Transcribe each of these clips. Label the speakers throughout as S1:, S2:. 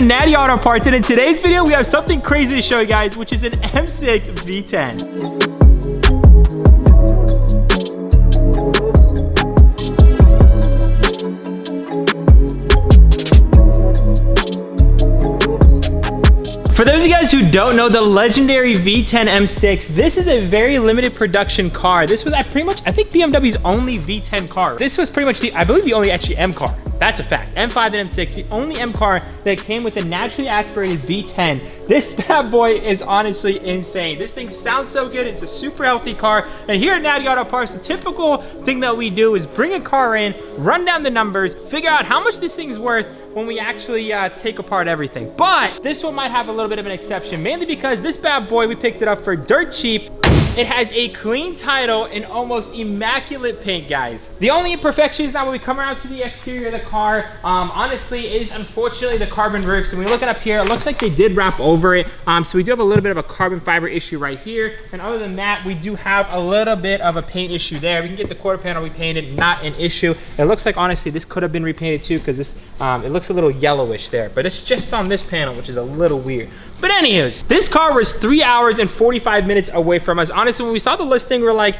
S1: Natty Auto Parts, and in today's video we have something crazy to show you guys, which is an M6 V10. For those of you guys who don't know the legendary V10 M6, this is a very limited production car. This was I think BMW's only V10 car. This was pretty much I believe the only actually M car. That's a fact. M5 and M6, the only M car that came with a naturally aspirated V10. This bad boy is honestly insane. This thing sounds so good. It's a super healthy car. And here at Natty Auto Parts, the typical thing that we do is bring a car in, run down the numbers, figure out how much this thing's worth when we actually take apart everything. But this one might have a little bit of an exception, mainly because this bad boy, we picked it up for dirt cheap. It has a clean title and almost immaculate paint, guys. The only imperfection is now when we come around to the exterior of the car, honestly, is unfortunately the carbon roof. So when we look up here, it looks like they did wrap over it. So we do have a little bit of a carbon fiber issue right here. And other than that, we do have a little bit of a paint issue there. We can get the quarter panel repainted, not an issue. It looks like, honestly, this could have been repainted too, because this it looks a little yellowish there. But it's just on this panel, which is a little weird. But anyways, this car was 3 hours and 45 minutes away from us. Honestly, when we saw the listing, we were like,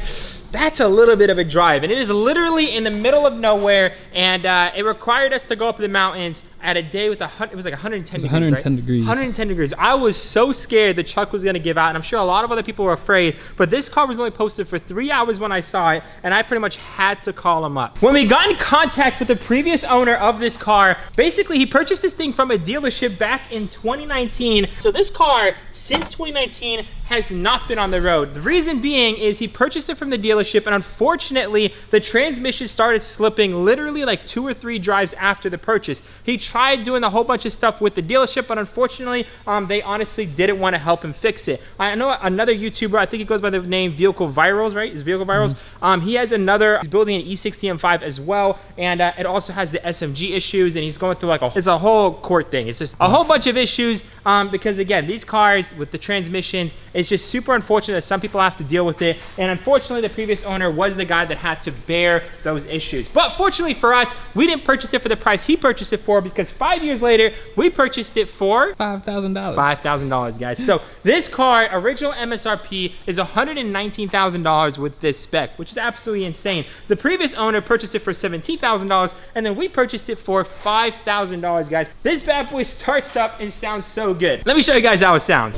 S1: that's a little bit of a drive, and it is literally in the middle of nowhere, and it required us to go up the mountains at a day with it was like 110 degrees,
S2: 110 degrees.
S1: 110 degrees. I was so scared the truck was gonna give out, and I'm sure a lot of other people were afraid, but this car was only posted for 3 hours when I saw it, and I pretty much had to call him up. When we got in contact with the previous owner of this car, basically he purchased this thing from a dealership back in 2019. So this car, since 2019, has not been on the road. The reason being is he purchased it from the dealership, and unfortunately the transmission started slipping literally like 2 or 3 drives after the purchase. He tried doing a whole bunch of stuff with the dealership, but unfortunately they honestly didn't want to help him fix it. I know another YouTuber, I think he goes by the name Vehicle Virals, right? Is Vehicle Virals? He has he's building an E63 M6 as well, and it also has the SMG issues, and he's going through like it's a whole court thing. It's just a whole bunch of issues because again, these cars with the transmissions, it's just super unfortunate that some people have to deal with it, and unfortunately the previous owner was the guy that had to bear those issues. But fortunately for us, we didn't purchase it for the price he purchased it for, because 5 years later we purchased it for
S2: $5,000.
S1: $5,000, guys. So this car, original MSRP, is $119,000 with this spec, which is absolutely insane. The previous owner purchased it for $17,000, and then we purchased it for $5,000, guys. This bad boy starts up and sounds so good. Let me show you guys how it sounds.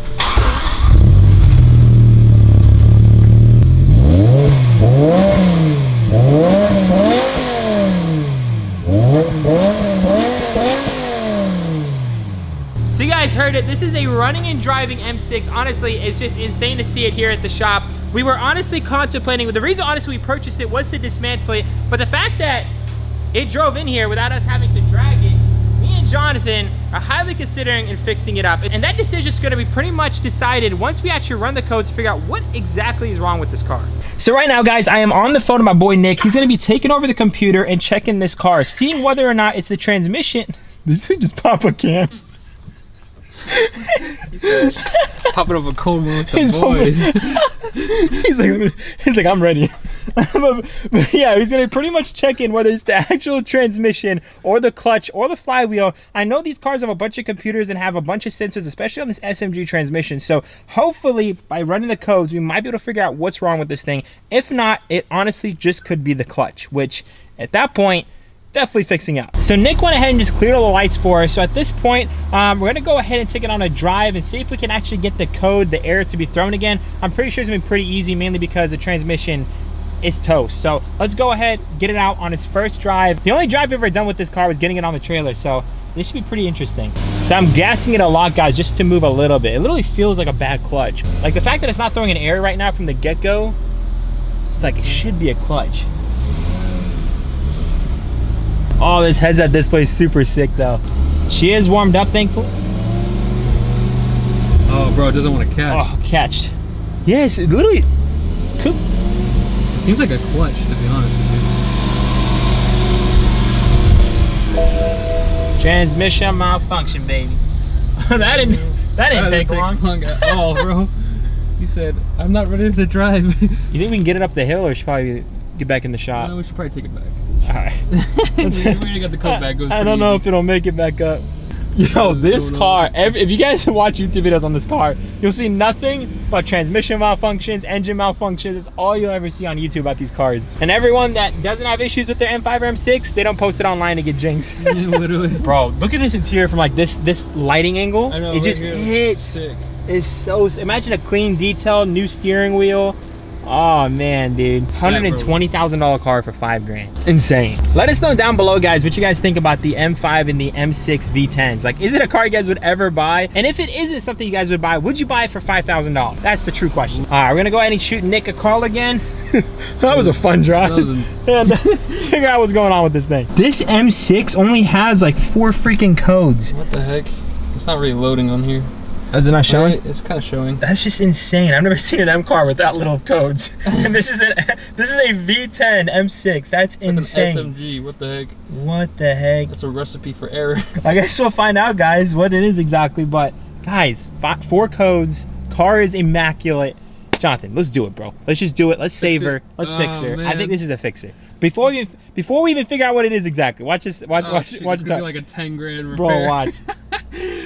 S1: So you guys heard it. This is a running and driving M6. Honestly, it's just insane to see it here at the shop. We were honestly contemplating, the reason honestly we purchased it was to dismantle it, but the fact that it drove in here without us having to drag it, me and Jonathan are highly considering and fixing it up. And that decision is gonna be pretty much decided once we actually run the codes to figure out what exactly is wrong with this car. So right now, guys, I am on the phone with my boy Nick. He's gonna be taking over the computer and checking this car, seeing whether or not it's the transmission. This would just pop a can.
S2: He's popping up a cold one with the boys.
S1: he's like, I'm ready. But yeah, he's gonna pretty much check in whether it's the actual transmission or the clutch or the flywheel. I know these cars have a bunch of computers and have a bunch of sensors, especially on this SMG transmission. So hopefully by running the codes, we might be able to figure out what's wrong with this thing. If not, it honestly just could be the clutch, which at that point, definitely fixing up. So Nick went ahead and just cleared all the lights for us. So at this point, we're gonna go ahead and take it on a drive and see if we can actually get the code, the air to be thrown again. I'm pretty sure it's gonna be pretty easy, mainly because the transmission is toast. So let's go ahead, get it out on its first drive. The only drive I've ever done with this car was getting it on the trailer, so this should be pretty interesting. So I'm gassing it a lot, guys, just to move a little bit. It literally feels like a bad clutch. Like the fact that it's not throwing an air right now from the get-go, it's like it should be a clutch. Oh, this heads-up display is super sick though. She is warmed up, thankfully.
S2: Oh, bro, it doesn't want to catch.
S1: Oh, catched. Yes, it literally could.
S2: It seems like a clutch, to be honest with you.
S1: Transmission malfunction, baby. that didn't take long
S2: at all, bro. He said, I'm not ready to drive.
S1: You think we can get it up the hill, or should probably get back in the shop?
S2: No, we should probably take it back.
S1: All right.
S2: We already got the code back.
S1: I don't know if it'll make it back up. Yo, this car, if you guys watch YouTube videos on this car, you'll see nothing but transmission malfunctions, engine malfunctions. It's all you'll ever see on YouTube about these cars. And everyone that doesn't have issues with their M5 or M6, they don't post it online to get jinxed.
S2: Yeah, literally.
S1: Bro, look at this interior from like this lighting angle.
S2: I know,
S1: it just hits.
S2: Sick.
S1: It's so, imagine a clean detail, new steering wheel. Oh man, dude. $120,000 car for $5,000. Insane. Let us know down below, guys, what you guys think about the M5 and the M6 V10s. Like, is it a car you guys would ever buy? And if it isn't something you guys would buy, would you buy it for $5,000? That's the true question. All right, we're gonna go ahead and shoot Nick a call again. That was a fun drive. And figure out what's going on with this thing. This M6 only has like 4 freaking codes.
S2: What the heck? It's not really loading on here.
S1: Is it not showing?
S2: Right, it's kind of showing.
S1: That's just insane. I've never seen an M car with that little codes. And this is a V10 M6. That's insane.
S2: An SMG. What the heck?
S1: What the heck?
S2: That's a recipe for error.
S1: I guess we'll find out, guys, what it is exactly. But guys, 4 codes. Car is immaculate. Jonathan, let's do it, bro. Let's just do it. Let's save her. Let's fix her. Man. I think this is a fixer. Before we even figure out what it is exactly, watch this. Watch it.
S2: It's gonna be like a 10 grand repair.
S1: Bro, watch.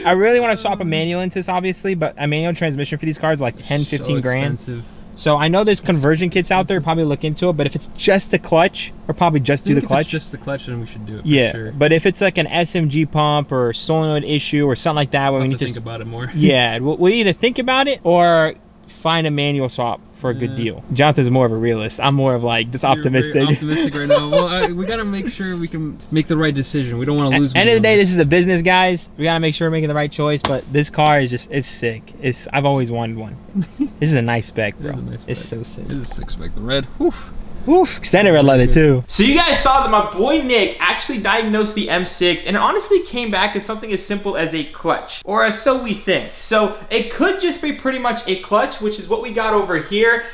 S1: I really want to swap a manual into this, obviously, but a manual transmission for these cars is like 10, 15 grand. So I know there's conversion kits out there, probably look into it, but if it's just the clutch, or probably just do the clutch.
S2: If it's just the clutch, then we should do it.
S1: Yeah,
S2: for sure.
S1: But if it's like an SMG pump or solenoid issue or something like that, where we need to
S2: think about it more.
S1: Yeah, we'll either think about it or find a manual swap for a good deal. Jonathan's more of a realist. I'm more of like just optimistic.
S2: You're very optimistic right now. Well, we gotta make sure we can make the right decision. We don't want to lose.
S1: End of the day, this is a business, guys. We gotta make sure we're making the right choice. But this car is just—it's sick. I've always wanted one. This is a nice spec, bro. It's so sick.
S2: It is a 6-spec. The red. Whew.
S1: Oof, extended red leather too. So you guys saw that my boy Nick actually diagnosed the M6, and it honestly came back as something as simple as a clutch, or so we think. So it could just be pretty much a clutch, which is what we got over here,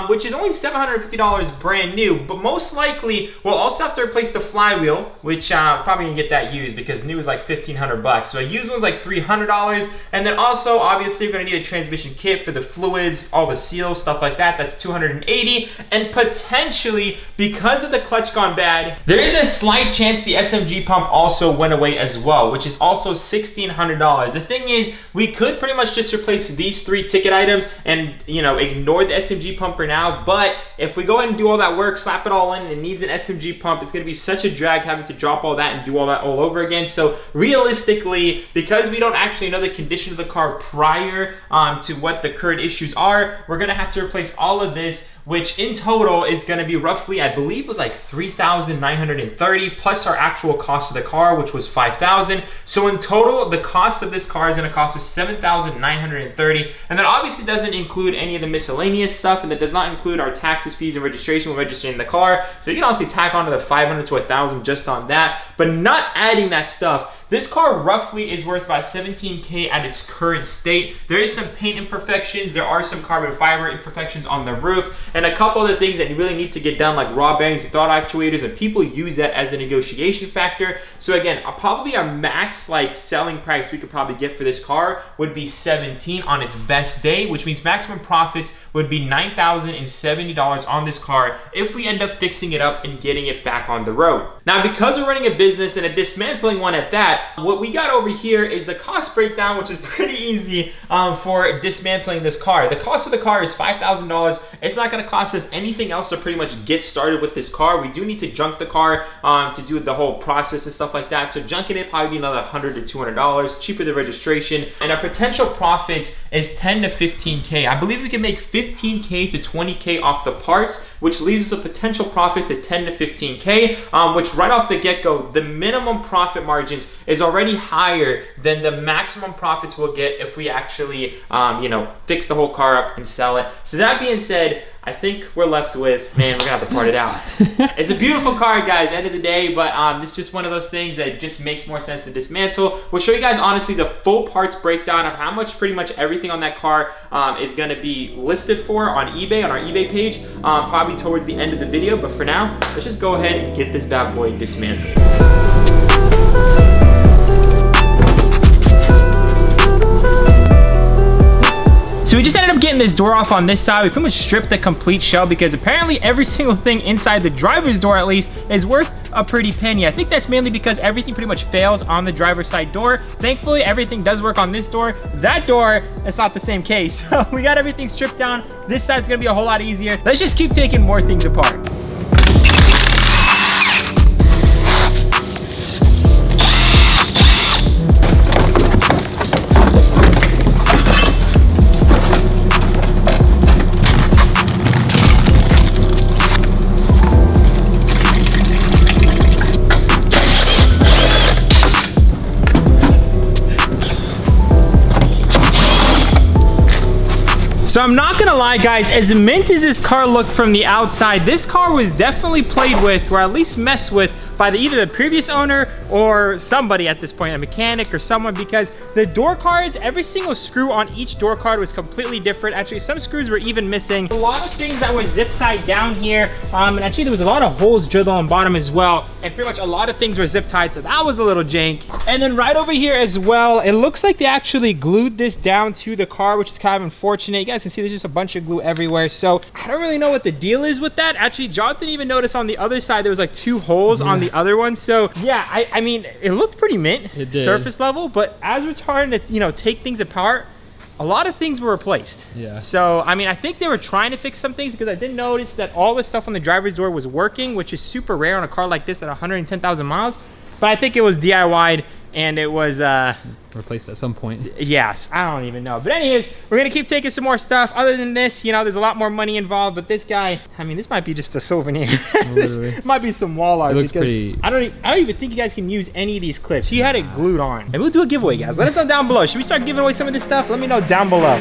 S1: which is only $750 brand new, but most likely we'll also have to replace the flywheel, which probably gonna get that used because new is like $1,500. So a used one's like $300, and then also obviously we're gonna need a transmission kit for the fluids, all the seals, stuff like that. That's $280, and potentially, because of the clutch gone bad, there is a slight chance the SMG pump also went away as well, which is also $1,600. The thing is, we could pretty much just replace these 3 ticket items and, you know, ignore the SMG pump for now. But if we go ahead and do all that work, slap it all in, and it needs an SMG pump, it's gonna be such a drag having to drop all that and do all that all over again. So realistically, because we don't actually know the condition of the car prior to what the current issues are, we're gonna have to replace all of this, which in total is gonna be roughly, I believe, was like $3,930 plus our actual cost of the car, which was $5,000. So in total, the cost of this car is gonna cost us $7,930, and that obviously doesn't include any of the miscellaneous stuff, and that does not include our taxes, fees, and registration when registering the car. So you can honestly tack on to the $500 to $1,000 just on that, but not adding that stuff. This car roughly is worth about $17K at its current state. There is some paint imperfections, there are some carbon fiber imperfections on the roof, and a couple other things that you really need to get done, like raw bearings and throttle actuators, and people use that as a negotiation factor. So again, probably our max like selling price we could probably get for this car would be $17 on its best day, which means maximum profits would be $9,070 on this car if we end up fixing it up and getting it back on the road. Now, because we're running a business and a dismantling one at that, what we got over here is the cost breakdown, which is pretty easy for dismantling this car. The cost of the car is $5,000. It's not going to cost us anything else to pretty much get started with this car. We do need to junk the car to do the whole process and stuff like that. So junking it probably be another $100 to $200, cheaper than registration. And our potential profits is 10 to 15K. I believe we can make 15K to 20K off the parts, which leaves us a potential profit to 10 to 15K, which right off the get-go, the minimum profit margins is already higher than the maximum profits we'll get if we actually, you know, fix the whole car up and sell it. So that being said, I think we're left with, man, we're gonna have to part it out. It's a beautiful car, guys, end of the day, but it's just one of those things that just makes more sense to dismantle. We'll show you guys, honestly, the full parts breakdown of how much pretty much everything on that car is gonna be listed for on eBay, on our eBay page, probably towards the end of the video. But for now, let's just go ahead and get this bad boy dismantled. So we just ended up getting this door off on this side. We pretty much stripped the complete shell because apparently every single thing inside the driver's door at least is worth a pretty penny. I think that's mainly because everything pretty much fails on the driver's side door. Thankfully, everything does work on this door. That door, it's not the same case. So we got everything stripped down. This side's gonna be a whole lot easier. Let's just keep taking more things apart. So I'm not gonna lie, guys, as mint as this car looked from the outside, this car was definitely played with, or at least messed with, by either the previous owner or somebody at this point, a mechanic or someone, because the door cards, every single screw on each door card was completely different. Actually, some screws were even missing. A lot of things that were zip tied down here, and actually there was a lot of holes drilled on the bottom as well, and pretty much a lot of things were zip tied, so that was a little jank. And then right over here as well, it looks like they actually glued this down to the car, which is kind of unfortunate. You guys can see there's just a bunch of glue everywhere, so I don't really know what the deal is with that. Actually, John didn't even notice on the other side there was like 2 holes on the other one. So yeah, I mean, it looked pretty mint, surface level, but as we're trying to, you know, take things apart, a lot of things were replaced. Yeah. So, I mean, I think they were trying to fix some things because I did notice that all the stuff on the driver's door was working, which is super rare on a car like this at 110,000 miles. But I think it was DIY'd and it was
S2: replaced at some point.
S1: Yes, I don't even know. But anyways, we're gonna keep taking some more stuff. Other than this, you know, there's a lot more money involved. But this guy, I mean, this might be just a souvenir. This might be some wall art because pretty... I don't even think you guys can use any of these clips. He had it glued on. And we'll do a giveaway, guys. Let us know down below. Should we start giving away some of this stuff? Let me know down below.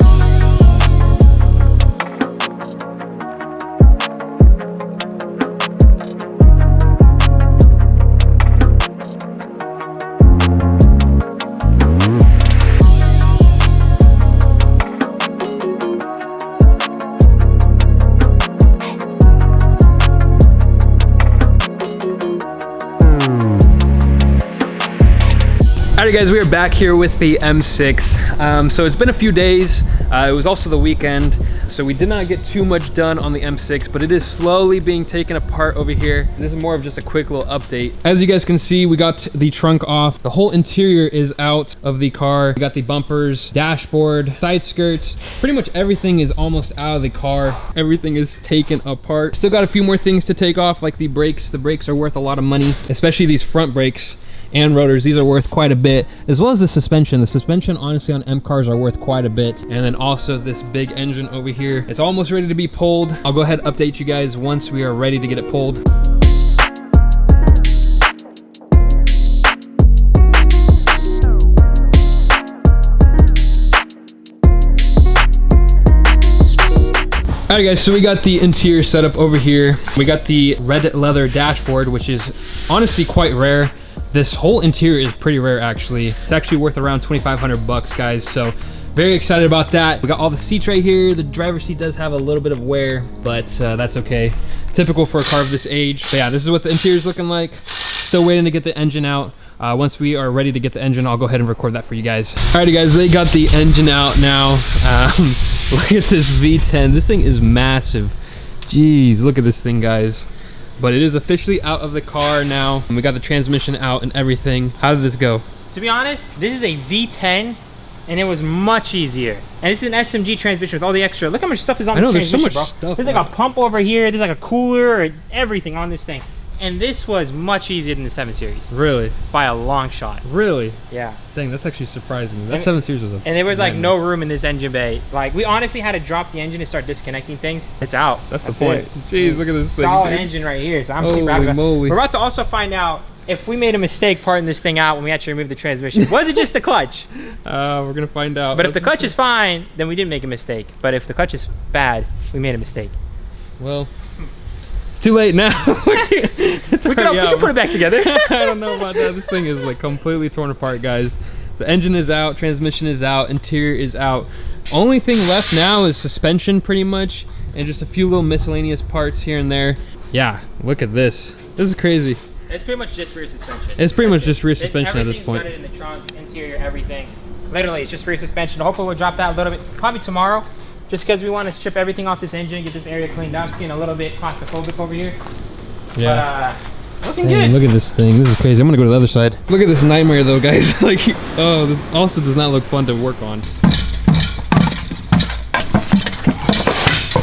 S2: Alright guys, we are back here with the M6. So it's been a few days. It was also the weekend, so we did not get too much done on the M6, but it is slowly being taken apart over here. This is more of just a quick little update. As you guys can see, we got the trunk off. The whole interior is out of the car. We got the bumpers, dashboard, side skirts. Pretty much everything is almost out of the car. Everything is taken apart. Still got a few more things to take off, like the brakes. The brakes are worth a lot of money, especially these front brakes and rotors. These are worth quite a bit, as well as the suspension. The suspension honestly on M cars are worth quite a bit. And then also this big engine over here, it's almost ready to be pulled. I'll go ahead and update you guys once we are ready to get it pulled. Alright guys, so we got the interior setup over here. We got the red leather dashboard, which is honestly quite rare. This whole interior is pretty rare actually. It's actually worth around 2,500 bucks, guys. So very excited about that. We got all the seats right here. The driver's seat does have a little bit of wear, but that's okay. Typical for a car of this age. But yeah, this is what the interior is looking like. Still waiting to get the engine out. Once we are ready to get the engine, I'll go ahead and record that for you guys. Alrighty guys, they got the engine out now. Look at this V10. This thing is massive. Jeez, look at this thing, guys. But it is officially out of the car now. We got the transmission out and everything. How did this go?
S1: To be honest, this is a V10 and it was much easier. And this is an SMG transmission with all the extra. Look how much stuff is on the transmission,
S2: there's so much
S1: bro.
S2: stuff.
S1: There's like a pump over here. There's like a cooler and everything on this thing. And this was much easier than the 7 Series.
S2: Really?
S1: By a long shot.
S2: Really?
S1: Yeah.
S2: Dang, that's actually surprising. That 7 Series was a...
S1: And there was like no room in this engine bay. Like, we honestly had to drop the engine and start disconnecting things. It's out.
S2: That's the point. Jeez, look at this thing.
S1: Solid engine right here. So I'm super happy about it. We're about to also find out if we made a mistake parting this thing out when we actually removed the transmission. Was it just the clutch?
S2: We're gonna find out.
S1: But if the clutch is fine, then we didn't make a mistake. But if the clutch is bad, we made a mistake.
S2: Well, it's too late now. we
S1: can put it back together.
S2: I don't know about that. This thing is like completely torn apart, guys. The engine is out, transmission is out, interior is out. Only thing left now is suspension pretty much, and just a few little miscellaneous parts here and there. Yeah, look at this. This is crazy.
S1: It's pretty much just rear suspension.
S2: It's pretty much just rear suspension at this point.
S1: Everything's got it in the trunk, interior, everything. Literally, it's just rear suspension. Hopefully we'll drop that a little bit, probably tomorrow, just because we want to strip everything off this engine, get this area cleaned up. It's getting a little bit claustrophobic over here.
S2: Yeah.
S1: But looking good.
S2: Look at this thing. This is crazy. I'm gonna go to the other side. Look at this nightmare though, guys. Like, oh, this also does not look fun to work on.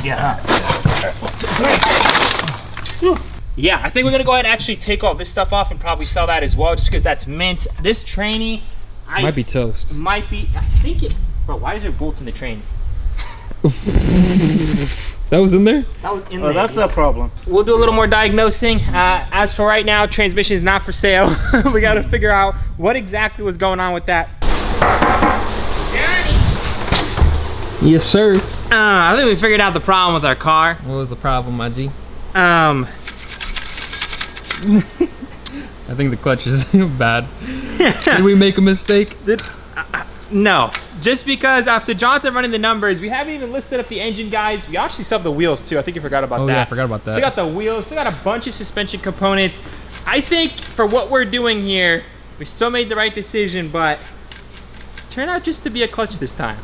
S1: Yeah. Yeah, I think we're gonna go ahead and actually take all this stuff off and probably sell that as well, just because that's mint. This tranny
S2: might be toast.
S1: Might be. I think it. Bro, why is there bolts in the train?
S2: That was in there?
S1: That was in there.
S3: Oh, that's the problem.
S1: We'll do a little more diagnosing. As for right now, transmission is not for sale. We got to figure out what exactly was going on with that. Johnny.
S2: Yes, sir.
S1: I think we figured out the problem with our car.
S2: What was the problem, my G? I think the clutch is bad. Did we make a mistake?
S1: No. Just because after Jonathan running the numbers, we haven't even listed up the engine, guys. We actually still have the wheels too. I think you forgot about that.
S2: Oh yeah, I forgot about that.
S1: Still got the wheels, still got a bunch of suspension components. I think for what we're doing here, we still made the right decision, but it turned out just to be a clutch this time.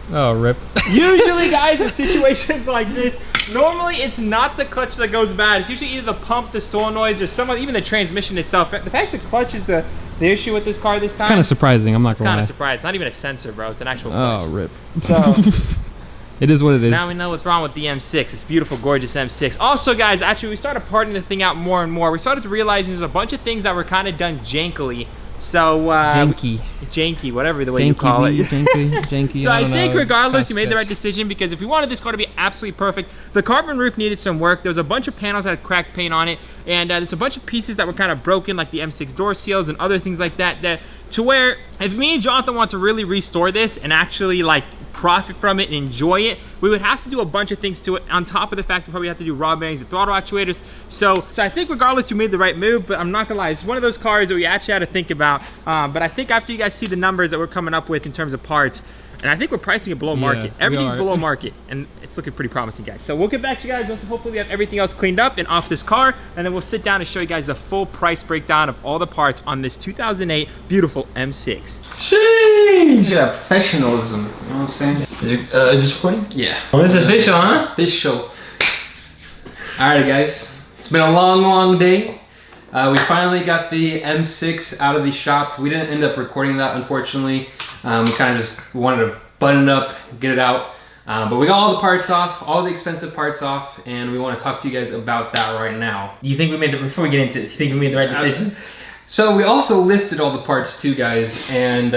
S2: Oh, rip.
S1: Usually, guys, in situations like this, normally it's not the clutch that goes bad. It's usually either the pump, the solenoids, or some, even the transmission itself. The fact the clutch is the issue with this car this time.
S2: Kind of surprising, I'm not gonna lie.
S1: Kind of surprised. It's not even a sensor, bro. It's an actual clutch.
S2: Oh, rip.
S1: So
S2: it is what it is.
S1: now we know what's wrong with the M6. It's beautiful, gorgeous M6. Also, guys, actually, we started parting the thing out more and more. We started realizing there's a bunch of things that were kind of done jankily. So, janky, whatever the way you call it.
S2: Janky.
S1: So I think regardless, you made the right decision, because if we wanted this car to be absolutely perfect, the carbon roof needed some work. There was a bunch of panels that had cracked paint on it, and there's a bunch of pieces that were kind of broken, like the M6 door seals and other things like that, to where if me and Jonathan want to really restore this and actually like profit from it and enjoy it, we would have to do a bunch of things to it, on top of the fact we probably have to do rod bearings and throttle actuators. So I think regardless, we made the right move, but I'm not gonna lie, it's one of those cars that we actually had to think about. But I think after you guys see the numbers that we're coming up with in terms of parts, and I think we're pricing it below market. Everything's below market, and it's looking pretty promising, guys. So we'll get back to you guys once hopefully we have everything else cleaned up and off this car, and then we'll sit down and show you guys the full price breakdown of all the parts on this 2008 beautiful M6.
S2: Sheesh! Look at that professionalism, you know what I'm saying?
S1: Is this recording?
S2: Yeah.
S1: Well, this is official, huh?
S2: Official. Alright, guys. It's been a long, long day. We finally got the M6 out of the shop. We didn't end up recording that, unfortunately. We kind of just wanted to button it up, get it out. But we got all the parts off, all the expensive parts off, and we want to talk to you guys about that right now.
S1: You think we made the, before we get into this, you think we made the right decision?
S2: So we also listed all the parts too, guys, and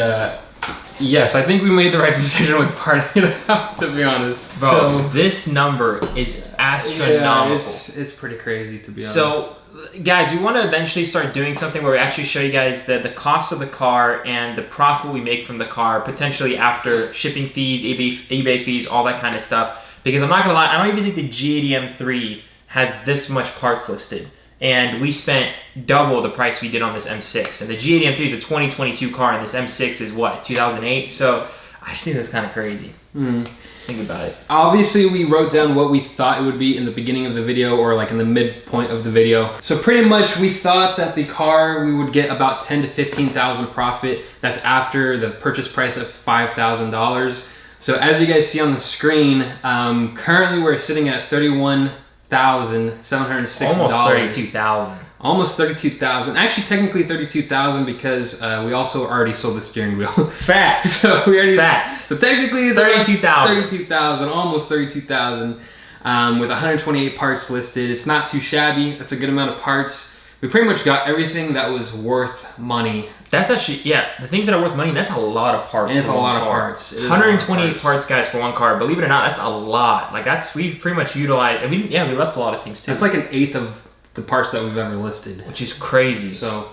S2: yes, I think we made the right decision with parting it out, to be honest.
S1: Bro,
S2: so,
S1: this number is astronomical.
S2: Yeah, it's pretty crazy, to be honest.
S1: So, guys, we want to eventually start doing something where we actually show you guys the cost of the car and the profit we make from the car, potentially after shipping fees, eBay fees, all that kind of stuff. Because I'm not gonna lie, I don't even think the G80 M3 had this much parts listed. And we spent double the price we did on this M6. And the G80 M3 is a 2022 car, and this M6 is what, 2008? So I just think that's kind of crazy. Think about it.
S2: Obviously, we wrote down what we thought it would be in the beginning of the video, or like in the midpoint of the video. So pretty much we thought that the car, we would get about 10 to 15,000 profit. That's after the purchase price of $5,000. So as you guys see on the screen, currently we're sitting at $31,706.
S1: Almost 32,000.
S2: Almost 32,000. Actually, technically 32,000 because we also already sold the steering wheel.
S1: Facts.
S2: So we already.
S1: Facts.
S2: So technically it's
S1: 32,000.
S2: 32,000, almost 32,000, with 128 parts listed. It's not too shabby. That's a good amount of parts. We pretty much got everything that was worth money.
S1: That's actually, yeah, the things that are worth money, that's a lot of parts.
S2: And it's a lot of parts.
S1: 128 parts, guys, for one car. Believe it or not, that's a lot. Like, we've pretty much utilized, and we left a lot of things too.
S2: That's like an eighth of the parts that we've ever listed.
S1: Which is crazy.
S2: So,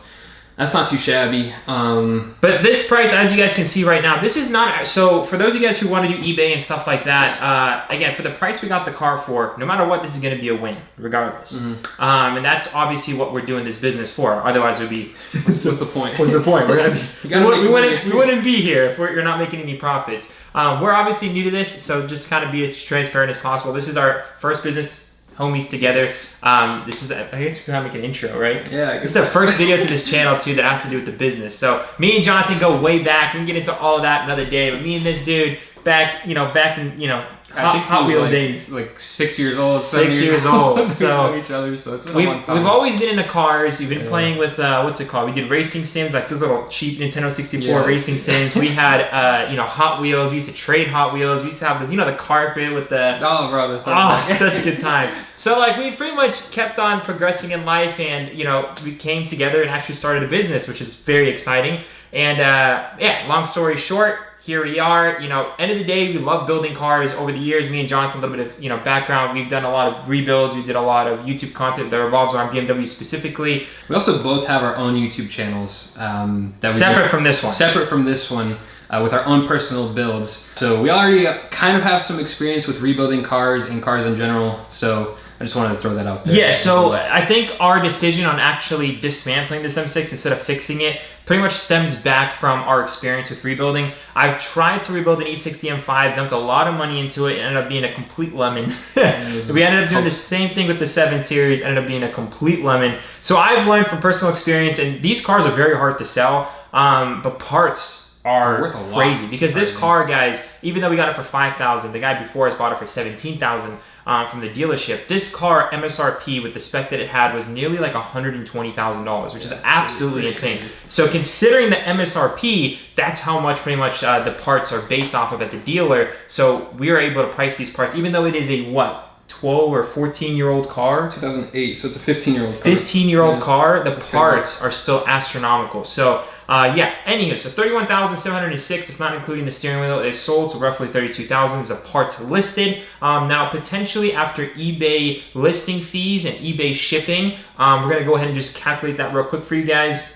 S2: that's not too shabby.
S1: But this price, as you guys can see right now, this is not, so for those of you guys who want to do eBay and stuff like that, again, for the price we got the car for, no matter what, this is going to be a win, regardless. And that's obviously what we're doing this business for. Otherwise, it would be,
S2: what's the point?
S1: What's the point? We're gonna be, we wouldn't be here if you're not making any profits. We're obviously new to this, so just kind of be as transparent as possible. This is our first business homies together. This is, I guess we're gonna make an intro, right?
S2: Yeah.
S1: This is the first video to this channel too that has to do with the business. So me and Jonathan go way back. We can get into all of that another day. But me and this dude back in Hot Wheel days,
S2: like 6 years old,
S1: 6 years old. So
S2: each other. So it's been a long time.
S1: We've always been into cars. We've been playing with what's it called? We did racing sims, like those little cheap Nintendo 64 racing sims. We had Hot Wheels. We used to trade Hot Wheels. We used to have this, the carpet with the such a good time. So like we pretty much kept on progressing in life, and we came together and actually started a business, which is very exciting. And long story short, here we are. End of the day, we love building cars. Over the years, me and Jonathan, a little bit of background. We've done a lot of rebuilds. We did a lot of YouTube content that revolves around BMW specifically.
S2: We also both have our own YouTube channels that
S1: separate from this one.
S2: Separate from this one, with our own personal builds. So we already kind of have some experience with rebuilding cars and cars in general. So I just wanted to throw that out there.
S1: Yeah, so I think our decision on actually dismantling this M6 instead of fixing it pretty much stems back from our experience with rebuilding. I've tried to rebuild an E60 M5, dumped a lot of money into it, and ended up being a complete lemon. We ended up doing the same thing with the 7 Series, ended up being a complete lemon. So I've learned from personal experience, and these cars are very hard to sell, but parts are crazy. Because this car, guys, even though we got it for $5,000, the guy before us bought it for $17,000. From the dealership. This car MSRP with the spec that it had was nearly like $120,000, which is absolutely insane. So considering the MSRP, that's how much pretty much the parts are based off of at the dealer. So we are able to price these parts, even though it is a 12 or 14-year-old car?
S2: 2008, so it's a 15-year-old car.
S1: 15-year-old car, the parts are still astronomical. So anywho, so $31,706, it's not including the steering wheel. It's sold, so roughly $32,000 of parts listed. Now, potentially after eBay listing fees and eBay shipping, we're gonna go ahead and just calculate that real quick for you guys.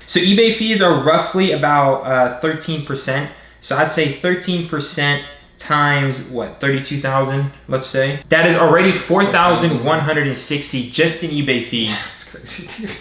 S1: So eBay fees are roughly about 13%. So I'd say 13% times 32,000, let's say. That is already 4,160 just in eBay fees.
S2: That's crazy, dude.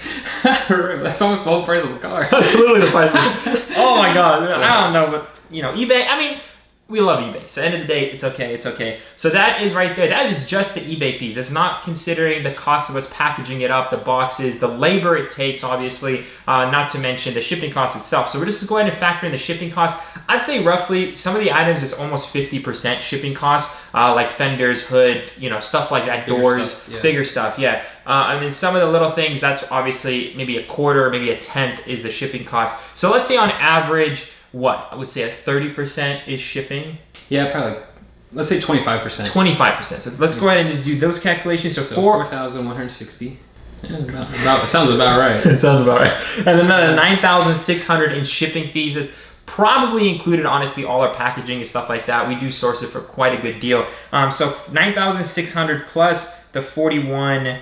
S2: That's almost the whole price of the car.
S1: That's literally the price of the car. Oh my god, I don't know, but eBay, I mean, we love eBay. So end of the day, it's okay. So that is right there. That is just the eBay fees. That's not considering the cost of us packaging it up, the boxes, the labor it takes, obviously, not to mention the shipping cost itself. So we're just going to go ahead and factor in the shipping cost. I'd say roughly, some of the items is almost 50% shipping cost, like fenders, hood, stuff like that, doors, bigger stuff, and then some of the little things, that's obviously maybe a quarter, maybe a tenth is the shipping cost. So let's say on average, I would say a 30% is shipping.
S2: Yeah, probably. Let's say 25%.
S1: 25%. So let's go ahead and just do those calculations. So
S2: 4,160. Yeah, sounds about right.
S1: It sounds about right. And then another 9,600 in shipping fees is probably included, honestly, all our packaging and stuff like that. We do source it for quite a good deal. So 9,600 plus the 41.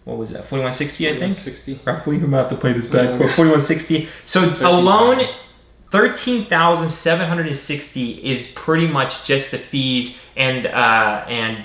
S1: What was that? 4160, I think. 4160. Roughly. I'm gonna have to play this back. But 4160. So alone, 13,760 is pretty much just the fees and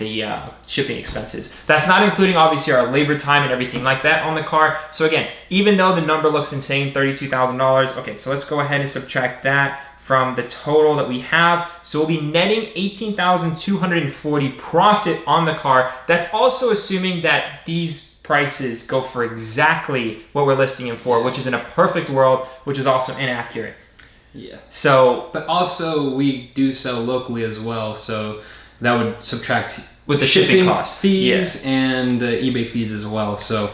S1: the shipping expenses. That's not including obviously our labor time and everything like that on the car. So again, even though the number looks insane, $32,000. Okay, so let's go ahead and subtract that from the total that we have. So we'll be netting $18,240 profit on the car. That's also assuming that these prices go for exactly what we're listing them for, which is in a perfect world, which is also inaccurate.
S2: Yeah.
S1: So,
S2: but also we do sell locally as well, so that would subtract
S1: with the shipping costs,
S2: fees, and eBay fees as well. So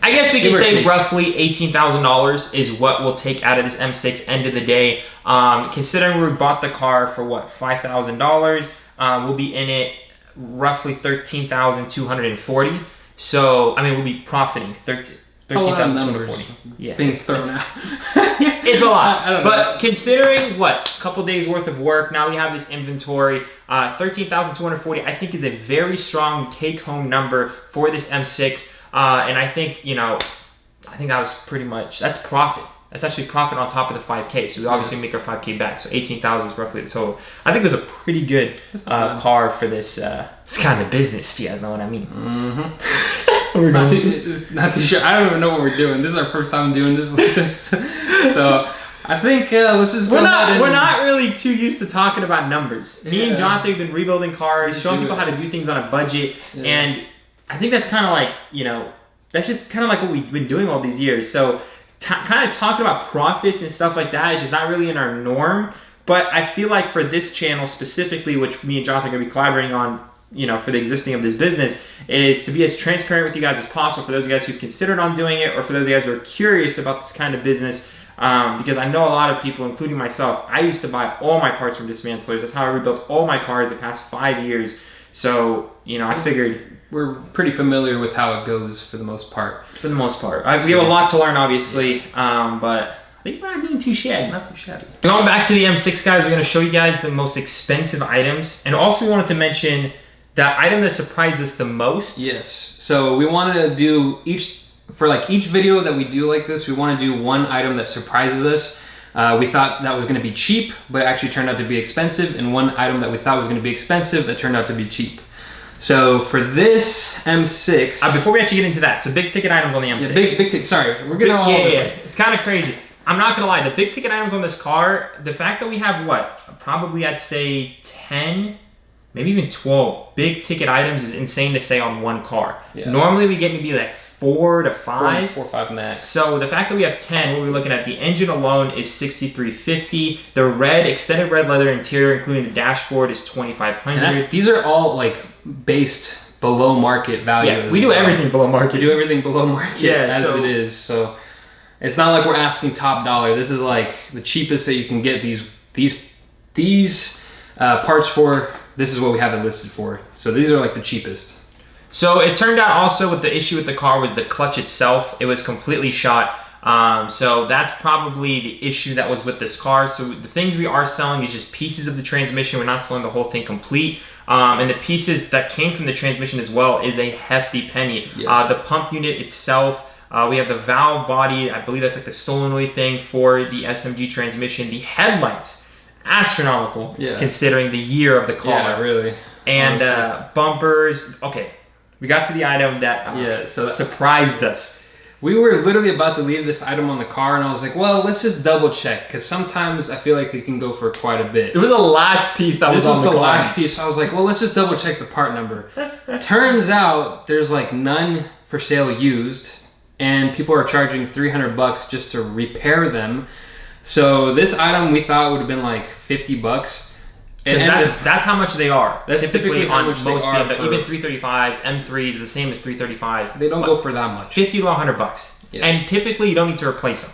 S1: I guess we can say roughly $18,000 is what we'll take out of this M6 end of the day. Considering we bought the car for $5,000, we'll be in it roughly $13,240. So I mean, we'll be profiting 13,240. Yeah,
S2: being thrown out.
S1: It's a lot. I don't know. But considering a couple days worth of work, now we have this inventory. 13,240, I think, is a very strong take-home number for this M6. And I think I think that was pretty much, that's profit. That's actually profit on top of the 5K. So we obviously make our 5K back. So 18,000 is roughly the total. I think it was a pretty good car for this kind of business, if you guys know what I mean.
S2: It's not too sure. I don't even know what we're doing. This is our first time doing this like this. So I think let's just
S1: we're not really too used to talking about numbers. Me and Jonathan have been rebuilding cars, showing people how to do things on a budget, and I think that's kind of like, you know, that's just kind of like what we've been doing all these years. So kind of talking about profits and stuff like that is just not really in our norm. But I feel like for this channel specifically, which me and Jonathan are going to be collaborating on, you know, for the existing of this business, is to be as transparent with you guys as possible for those of you guys who've considered on doing it, or for those of you guys who are curious about this kind of business. Because I know a lot of people, including myself, I used to buy all my parts from dismantlers. That's how I rebuilt all my cars the past 5 years. So, you know, I figured...
S2: We're pretty familiar with how it goes for the most part.
S1: For the most part. We have a lot to learn, obviously, but I think we're not doing too shabby.
S2: Not too shabby.
S1: Going back to the M6, guys, we're going to show you guys the most expensive items. And also we wanted to mention the item that surprised us the most.
S2: Yes. So we wanted to do each video that we do like this, we want to do one item that surprises us. We thought that was going to be cheap, but it actually turned out to be expensive, and one item that we thought was going to be expensive that turned out to be cheap. So for this M6...
S1: before we actually get into that, so big ticket items on the M6.
S2: Yeah, big ticket, sorry, we're getting all over it.
S1: It's kind of crazy. I'm not going to lie, the big ticket items on this car, the fact that we have what? Probably I'd say 10, maybe even 12 big ticket items is insane to say on one car. Yeah, normally we get maybe like 4 to 5.
S2: 4 or 5 max.
S1: So the fact that we have 10, what we're looking at, the engine alone is $6,350. The red, extended red leather interior, including the dashboard, is $2,500.
S2: These are all like based below market value.
S1: Yeah, we do everything below market.
S2: We do everything below market as it is. So it's not like we're asking top dollar. This is like the cheapest that you can get these parts for. This is what we have it listed for. So these are like the cheapest.
S1: So it turned out also with the issue with the car was the clutch itself. It was completely shot. So that's probably the issue that was with this car. So the things we are selling is just pieces of the transmission. We're not selling the whole thing complete. And the pieces that came from the transmission as well is a hefty penny. Yeah. The pump unit itself, we have the valve body. I believe that's like the solenoid thing for the SMG transmission. The headlights, astronomical, considering the year of the car.
S2: Yeah, really.
S1: And bumpers. Okay, we got to the item that surprised us.
S2: We were literally about to leave this item on the car, and I was like, well, let's just double check, because sometimes I feel like they can go for quite a bit.
S1: It was the last piece that was on the car. This was the last
S2: piece. So I was like, well, let's just double check the part number. Turns out there's like none for sale used, and people are charging $300 just to repair them. So this item we thought would have been like $50.
S1: That's how much they are.
S2: That's typically on most BMW,
S1: even 335s, M3s are the same as 335s.
S2: They don't go for that much.
S1: $50 to $100. Yeah. And typically you don't need to replace them.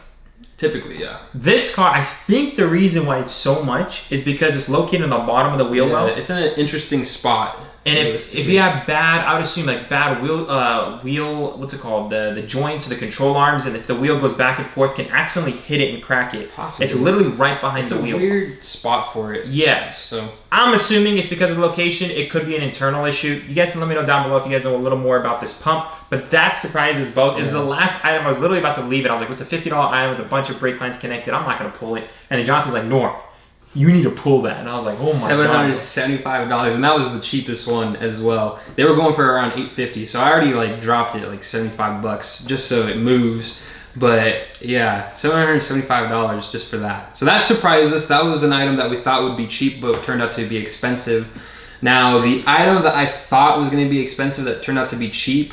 S2: Typically, yeah.
S1: This car, I think the reason why it's so much is because it's located on the bottom of the wheel well.
S2: It's in an interesting spot.
S1: And if you have bad, I would assume like bad wheel, what's it called? The joints or the control arms, and if the wheel goes back and forth, can accidentally hit it and crack it. Possibly. It's literally right behind the wheel.
S2: It's a weird spot for it.
S1: Yes. So I'm assuming it's because of the location. It could be an internal issue. You guys can let me know down below if you guys know a little more about this pump. But that surprises both. Is the last item. I was literally about to leave it. I was like, what's a $50 item with a bunch of brake lines connected? I'm not going to pull it. And then Jonathan's like, Norm, you need to pull that. And I was like, oh my God.
S2: $775, and that was the cheapest one as well. They were going for around $850, so I already like dropped it like $75 just so it moves. But yeah, $775 just for that. So that surprised us. That was an item that we thought would be cheap, but turned out to be expensive. Now, the item that I thought was going to be expensive that turned out to be cheap,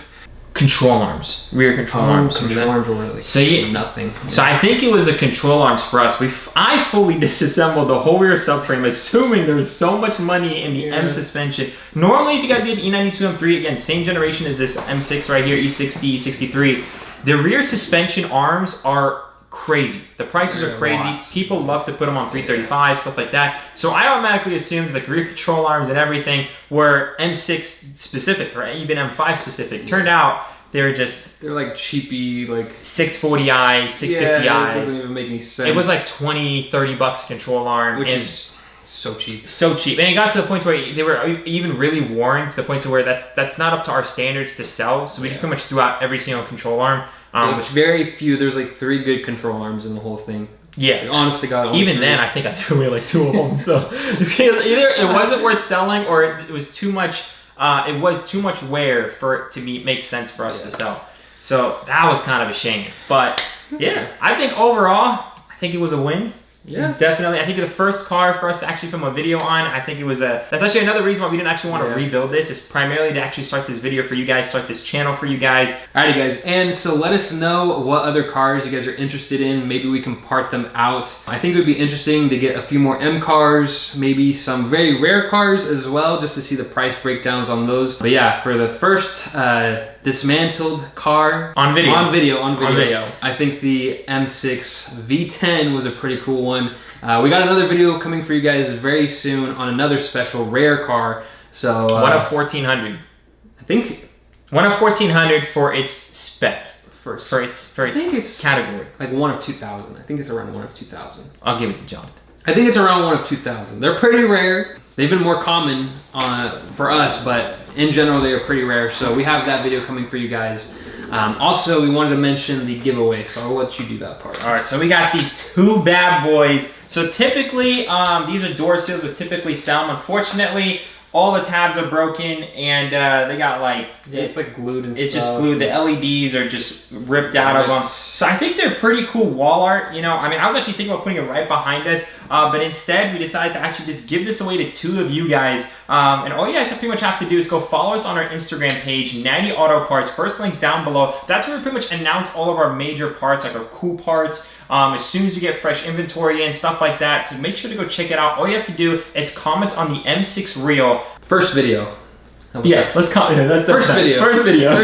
S1: control arms, rear control arms.
S2: Control arms were like nothing.
S1: So I think it was the control arms for us. I fully disassembled the whole rear subframe, assuming there was so much money in the M suspension. Normally, if you guys get an E92 M3, again, same generation as this M6 right here, E60, E63, the rear suspension arms are crazy. The prices are crazy. People love to put them on 335, stuff like that. So I automatically assumed the rear control arms and everything were M6 specific or even M5 specific. Turned out they're
S2: like cheapy, like
S1: 640i, 650i's.
S2: It doesn't even make any sense.
S1: It was like $20, $30 a control arm,
S2: which is so cheap.
S1: So cheap. And it got to the point where they were even really worn to the point to where that's not up to our standards to sell. So we just pretty much threw out every single control arm.
S2: Which very few. There's like 3 good control arms in the whole thing.
S1: Yeah.
S2: Like, honest to God.
S1: Even then, I think I threw away like 2 of them. So because either it wasn't worth selling, or it was too much. It was too much wear for it to make sense for us to sell. So that was kind of a shame. But yeah, I think overall, I think it was a win.
S2: Yeah.
S1: Definitely. I think the first car for us to actually film a video on, I think it was that's actually another reason why we didn't actually want to rebuild this. It's primarily to actually start this video for you guys, start this channel for you guys.
S2: Alrighty guys, and so let us know what other cars you guys are interested in. Maybe we can part them out. I think it would be interesting to get a few more M cars, maybe some very rare cars as well, just to see the price breakdowns on those. But yeah, for the first dismantled car on video. I think the M6 V10 was a pretty cool one. We got another video coming for you guys very soon on another special rare car. So
S1: one of 1400.
S2: I think
S1: one of 1400 for its spec. For its category.
S2: Like 1 of 2000. I think it's around 1 of 2000.
S1: I'll give it to Jonathan.
S2: I think it's around 1 of 2000. They're pretty rare. They've been more common for us, but in general they are pretty rare. So we have that video coming for you guys. Also, we wanted to mention the giveaway, so I'll let you do that part.
S1: All right, so we got these 2 bad boys. So typically, these are door seals would typically sell them. Unfortunately, all the tabs are broken, and they got like...
S2: Yeah, it's like glued and
S1: it's
S2: stuff.
S1: just glued. The LEDs are just ripped out of them. So I think they're pretty cool wall art, you know. I mean, I was actually thinking about putting it right behind us, but instead we decided to actually just give this away to 2 of you guys. And all you guys pretty much have to do is go follow us on our Instagram page, Natty Auto Parts. First link down below. That's where we pretty much announce all of our major parts, like our cool parts. As soon as we get fresh inventory and stuff like that. So make sure to go check it out. All you have to do is comment on the M6 reel.
S2: First video.
S1: Yeah, let's comment. Yeah,
S2: First video.
S1: First video.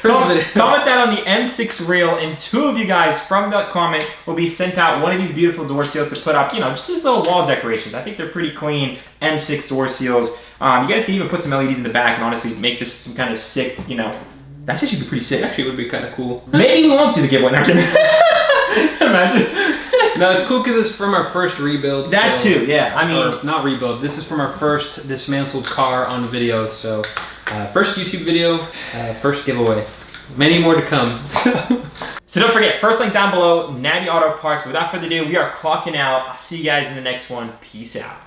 S2: First video.
S1: Comment that on the M6 reel, and 2 of you guys from that comment will be sent out one of these beautiful door seals to put up, you know, just these little wall decorations. I think they're pretty clean M6 door seals. You guys can even put some LEDs in the back and honestly make this some kind of sick, you know, that actually be pretty sick.
S2: It actually would be kind of cool.
S1: Maybe we won't do the giveaway. Not kidding. Imagine.
S2: No, it's cool because it's from our first rebuild.
S1: That too, yeah. I mean,
S2: not rebuild. This is from our first dismantled car on video. So, first YouTube video, first giveaway. Many more to come.
S1: So don't forget, first link down below, Natty Auto Parts. Without further ado, we are clocking out. I'll see you guys in the next one. Peace out.